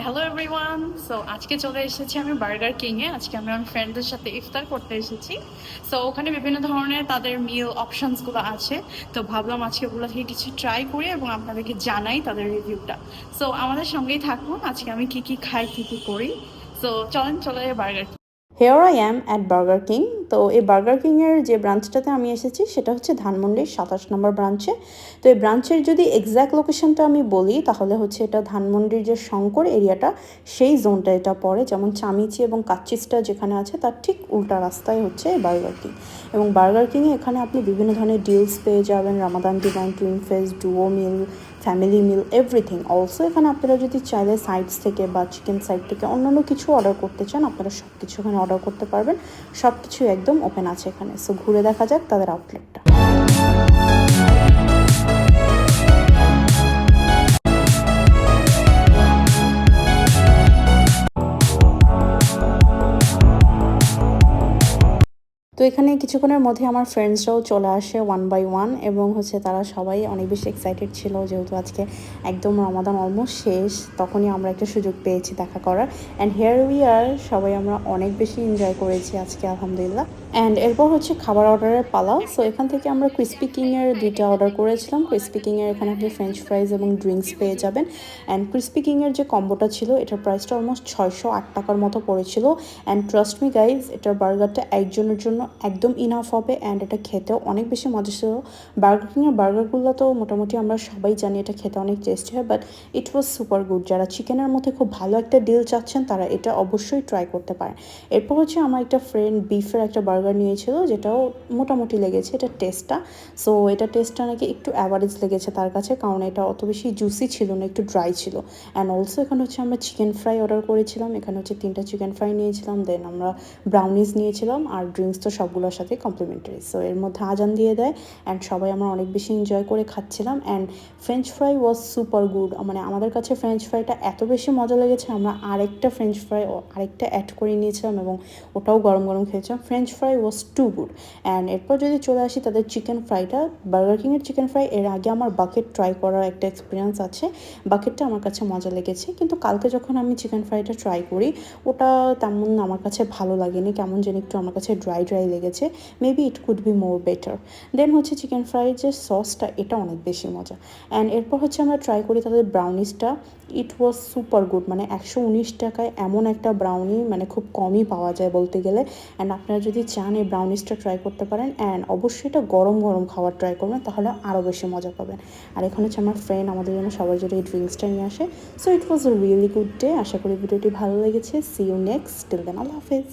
Hello everyone. So আজকে চলে এসেছি আমি বার্গার কিংয়ে। আজকে আমি আমার ফ্রেন্ডদের সাথে ইফতার করতে এসেছি। সো ওখানে বিভিন্ন ধরনের তাদের মিল অপশনসগুলো আছে। তো ভাবলাম আজকে ওগুলো থেকে কিছু ট্রাই করি এবং আপনাদেরকে জানাই তাদের রিভিউটা। সো আমাদের সঙ্গেই থাকুন, আজকে আমি কি কি খাই, কি কি করি। সো চলেন চলে burger. Here I am at Burger King. তো এই বার্গার কিংয়ের যে ব্রাঞ্চটাতে আমি এসেছি সেটা হচ্ছে ধানমন্ডির ২৭ নম্বর ব্রাঞ্চে। তো এই ব্রাঞ্চের যদি এক্স্যাক্ট লোকেশনটা আমি বলি তাহলে হচ্ছে এটা ধানমন্ডির যে শঙ্কর এরিয়াটা সেই জোনটা এটা পড়ে। যেমন চামিচি এবং কাচ্চিসটা যেখানে আছে তার ঠিক উল্টা রাস্তায় হচ্ছে বার্গার কিং। এবং বার্গার কিংয়ে এখানে আপনি বিভিন্ন ধরনের ডিলস পেয়ে যাবেন, Ramadan divine, twin face, duo meal, family meal, everything. Also এখানে আপনারা যদি চাইলে সাইডস থেকে বা চিকেন সাইড থেকে অন্যান্য কিছু অর্ডার করতে চান, আপনারা সব কিছু এখানে অর্ডার করতে পারবেন। সব কিছু একদম ওপেন আছে এখানে। সো ঘুরে দেখা যাক তাদের আউটলেটটা। তো এখানে কিছুক্ষণের মধ্যে আমার ফ্রেন্ডসরাও চলে আসে ওয়ান বাই ওয়ান, এবং হচ্ছে তারা সবাই অনেক বেশি এক্সাইটেড ছিল যেহেতু আজকে একদম রমাদান অলমোস্ট শেষ। তখনই আমরা একটা সুযোগ পেয়েছি দেখা করার। অ্যান্ড হেয়ার উই আর, সবাই আমরা অনেক বেশি এনজয় করেছি আজকে আলহামদুলিল্লাহ। অ্যান্ড এরপর হচ্ছে খাবার অর্ডারের পালা। সো এখান থেকে আমরা ক্রিস্পি কিংয়ের 2টা অর্ডার করেছিলাম। ক্রিস্পি কিংয়ের এখানে আপনি ফ্রেঞ্চ ফ্রাইজ এবং ড্রিঙ্কস পেয়ে যাবেন। অ্যান্ড ক্রিস্পি কিংয়ের যে কম্বোটা ছিল এটার প্রাইসটা অলমোস্ট 608 টাকার মতো পড়েছিল। অ্যান্ড ট্রাস্ট মি গাইজ, এটার বার্গারটা একজনের জন্য একদম ইনাফ হবে। অ্যান্ড এটা খেতেও অনেক বেশি মজা ছিল। বার্গার কিংয়ের বার্গারগুলো তো মোটামুটি আমরা সবাই জানি এটা খেতে অনেক টেস্টি হয়, but it was super good. যারা চিকেনের মধ্যে খুব ভালো একটা ডিল চাচ্ছেন তারা এটা অবশ্যই ট্রাই করতে পারেন। এরপর হচ্ছে আমার একটা ফ্রেন্ড বিফের একটা বার্গার নিয়েছিল, যেটাও মোটামুটি লেগেছে এটা টেস্টটা। সো এটা টেস্টটা নাকি একটু অ্যাভারেজ লেগেছে তার কাছে, কারণ এটা অত বেশি জুসি ছিল না, একটু ড্রাই ছিল। অ্যান্ড অলসো এখানে হচ্ছে আমরা চিকেন ফ্রাই অর্ডার করেছিলাম। এখানে হচ্ছে 3টা চিকেন ফ্রাই নিয়েছিলাম, দেন আমরা ব্রাউনিজ নিয়েছিলাম, আর ড্রিঙ্কস তো সবগুলোর সাথে কমপ্লিমেন্টারি। সো এর মধ্যে আজান দিয়ে দেয় অ্যান্ড সবাই আমরা অনেক বেশি এনজয় করে খাচ্ছিলাম। And French fry was super good. মানে আমাদের কাছে ফ্রেঞ্চ ফ্রাইটা এত বেশি মজা লেগেছে, আমরা আরেকটা ফ্রেঞ্চ ফ্রাই আরেকটা অ্যাড করে নিয়েছিলাম এবং ওটাও গরম গরম খেয়েছিলাম। French fry was too good. And এরপর যদি চলে আসি তাদের চিকেন ফ্রাইটা, বার্গার কিংয়ের চিকেন ফ্রাই এর আগে আমার বাকেট ট্রাই করার একটা এক্সপিরিয়েন্স আছে। বাকেটটা আমার কাছে মজা লেগেছে, কিন্তু কালকে যখন আমি চিকেন ফ্রাইটা ট্রাই করি ওটা তেমন আমার কাছে ভালো লাগেনি, কেমন যেন একটু আমার কাছে ড্রাই ড্রাই লেগেছে। Maybe it could be more better. Then হচ্ছে চিকেন ফ্রাইয়ের যে সসটা এটা অনেক বেশি মজা। অ্যান্ড এরপর হচ্ছে আমরা ট্রাই করি তাদের ব্রাউনিসটা। ইট ওয়াজ সুপার গুড। মানে 119 টাকায় এমন একটা ব্রাউনি মানে খুব কমই পাওয়া যায় বলতে গেলে। অ্যান্ড আপনারা যদি চান এই ব্রাউনিসটা ট্রাই করতে পারেন। অ্যান্ড অবশ্যই এটা গরম গরম খাবার ট্রাই করবেন, তাহলে আরও বেশি মজা পাবেন। আর এখানে হচ্ছে আমার ফ্রেন্ড আমাদের জন্য সবার জন্য এই ড্রিঙ্কসটা নিয়ে আসে। So it was a really good day. আশা করি ভিডিওটি ভালো লেগেছে। See you next. Till then আল্লাহ হাফেজ।